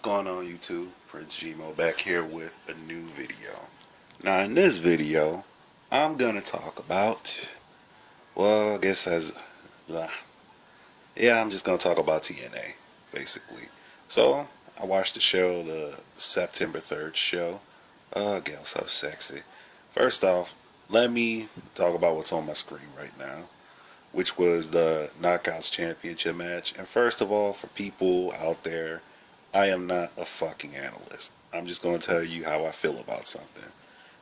going on YouTube? Prince Gmo back here with a new video. Now in this video, I'm gonna talk about, well, I guess I'm just gonna talk about TNA, basically. So, I watched the show, the September 3rd show. Oh, girl, so sexy. First off, let me talk about what's on my screen right now, which was the Knockouts Championship match. And first of all, for people out there, I am not a fucking analyst. I'm just going to tell you how I feel about something.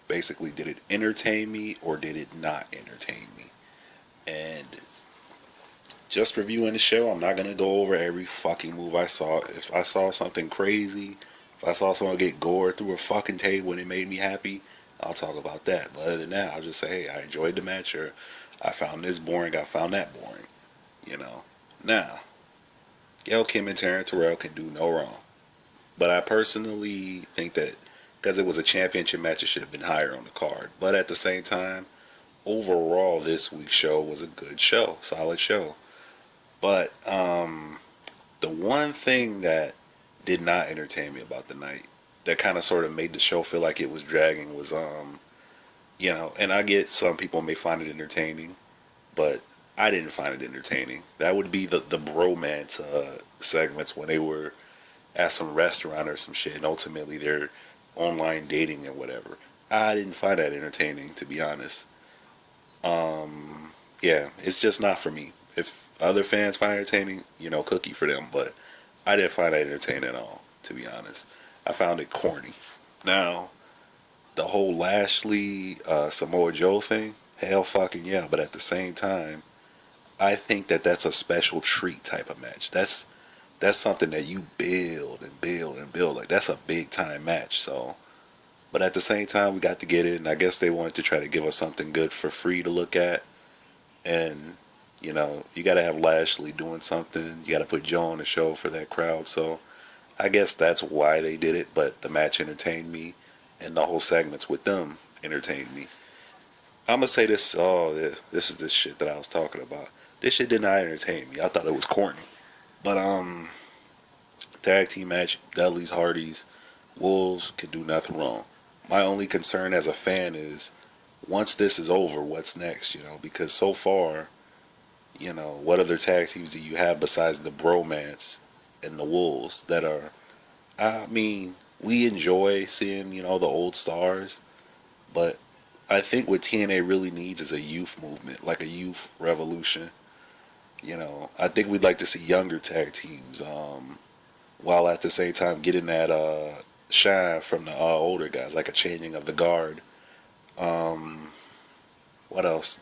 Basically, did it entertain me or did it not entertain me? And just reviewing the show, I'm not going to go over every fucking move I saw. If I saw something crazy, if I saw someone get gored through a fucking table and it made me happy, I'll talk about that. But other than that, I'll just say, hey, I enjoyed the match, or I found this boring, I found that boring. You know. Now, Gail Kim and Taryn Terrell can do no wrong. But I personally think that because it was a championship match, it should have been higher on the card. But at the same time, overall, this week's show was a good show, solid show. But the one thing that did not entertain me about the night, that kind of sort of made the show feel like it was dragging, was and I get some people may find it entertaining, but I didn't find it entertaining. That would be the bromance segments when they were at some restaurant or some shit, and ultimately they're online dating and whatever. I didn't find that entertaining, to be honest. Yeah, it's just not for me. If other fans find it entertaining, cookie for them, but I didn't find it entertaining at all, to be honest. I found it corny. Now, the whole Lashley Samoa Joe thing, hell fucking yeah, but at the same time, I think that that's a special treat type of match. That's something that you build and build and build. Like, that's a big time match. So, but at the same time, we got to get it, and I guess they wanted to try to give us something good for free to look at. And you got to have Lashley doing something. You got to put Joe on the show for that crowd. So, I guess that's why they did it. But the match entertained me, and the whole segments with them entertained me. I'm gonna say this. Oh, this is the shit that I was talking about. This shit did not entertain me. I thought it was corny. But tag team match, Dudley's, Hardys, Wolves can do nothing wrong. My only concern as a fan is once this is over, what's next? Because so far, what other tag teams do you have besides the Bromance and the Wolves that are? I mean, we enjoy seeing the old stars, but I think what TNA really needs is a youth movement, like a youth revolution. I think we'd like to see younger tag teams, while at the same time getting that shine from the older guys, like a changing of the guard. What else?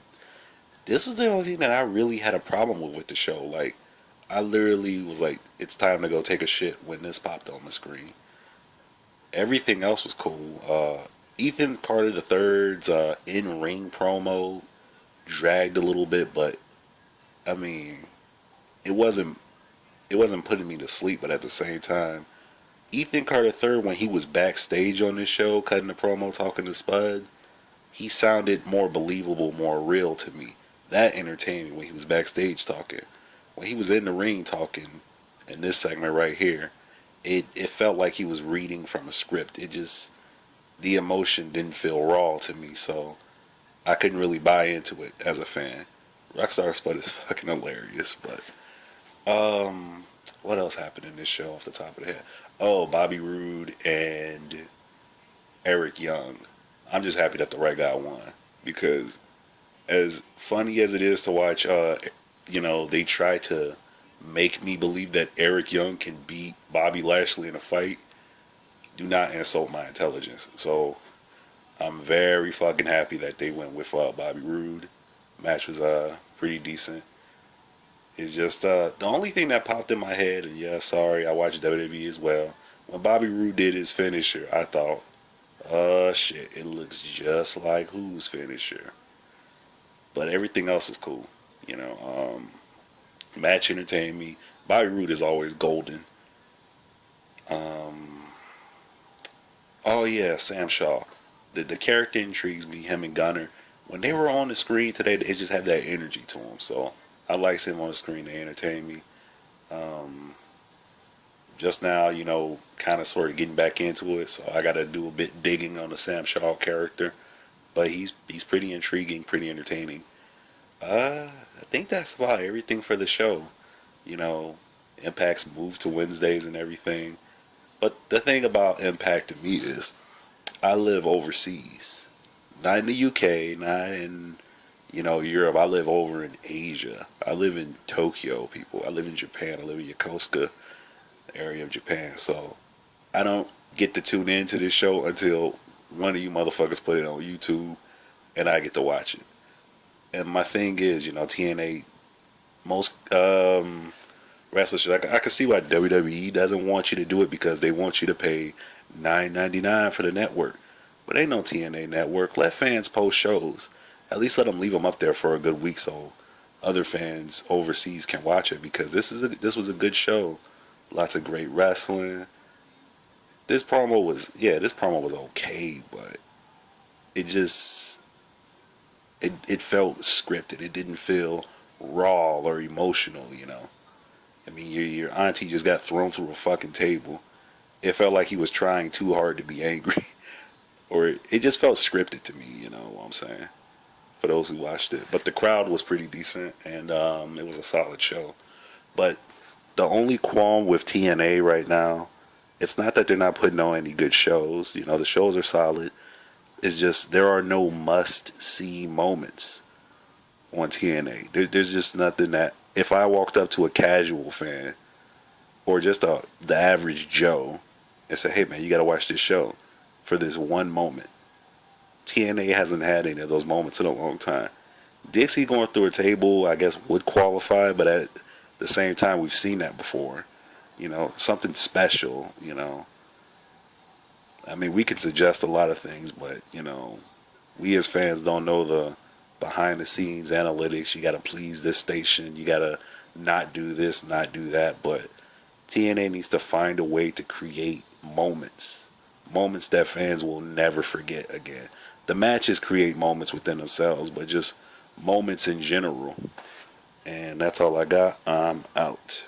This was the only thing that I really had a problem with the show. Like, I literally was like, it's time to go take a shit when this popped on the screen. Everything else was cool. Ethan Carter III's in-ring promo dragged a little bit, but I mean, it wasn't putting me to sleep. But at the same time, Ethan Carter III, when he was backstage on this show, cutting the promo, talking to Spud, he sounded more believable, more real to me. That entertained me when he was backstage talking. When he was in the ring talking, in this segment right here, it felt like he was reading from a script. The emotion didn't feel raw to me, so I couldn't really buy into it as a fan. Rockstar Spud is fucking hilarious, but what else happened in this show off the top of the head? Oh, Bobby Roode and Eric Young. I'm just happy that the right guy won, because as funny as it is to watch, they try to make me believe that Eric Young can beat Bobby Lashley in a fight. Do not insult my intelligence. So I'm very fucking happy that they went with Bobby Roode. Match was pretty decent. It's just the only thing that popped in my head, and yeah, sorry, I watched WWE as well. When Bobby Roode did his finisher, I thought, shit, it looks just like whose finisher. But everything else was cool. Match entertained me. Bobby Roode is always golden. Oh yeah, Sam Shaw. The character intrigues me, him and Gunner. When they were on the screen today, they just have that energy to them. So I like seeing them on the screen. They entertain me. just now, kind of sort of getting back into it. So I got to do a bit digging on the Sam Shaw character, but he's pretty intriguing, pretty entertaining. I think that's about everything for the show. You know, Impact's moved to Wednesdays and everything. But the thing about Impact to me is I live overseas. Not in the UK, not in, Europe. I live over in Asia. I live in Tokyo, people. I live in Japan. I live in Yokosuka area of Japan. So I don't get to tune into this show until one of you motherfuckers put it on YouTube and I get to watch it. And my thing is, TNA, most wrestlers, I can see why WWE doesn't want you to do it because they want you to pay $9.99 for the network. But ain't no TNA network. Let fans post shows. At least let them leave them up there for a good week so other fans overseas can watch it because this was a good show. Lots of great wrestling. This promo was okay, but it just it felt scripted. It didn't feel raw or emotional. I mean, your auntie just got thrown through a fucking table. It felt like he was trying too hard to be angry. Or it just felt scripted to me, you know what I'm saying? For those who watched it. But the crowd was pretty decent, and it was a solid show. But the only qualm with TNA right now, it's not that they're not putting on any good shows. The shows are solid. It's just there are no must-see moments on TNA. There's just nothing that, if I walked up to a casual fan or just the average Joe and said, hey man, you gotta watch this show for this one moment. TNA hasn't had any of those moments in a long time. Dixie going through a table, I guess, would qualify, but at the same time, we've seen that before. Something special, I mean, we can suggest a lot of things, but, we as fans don't know the behind the scenes analytics. You got to please this station. You got to not do this, not do that. But TNA needs to find a way to create moments that fans will never forget again. The matches create moments within themselves, but just moments in general. And that's all I got. I'm out.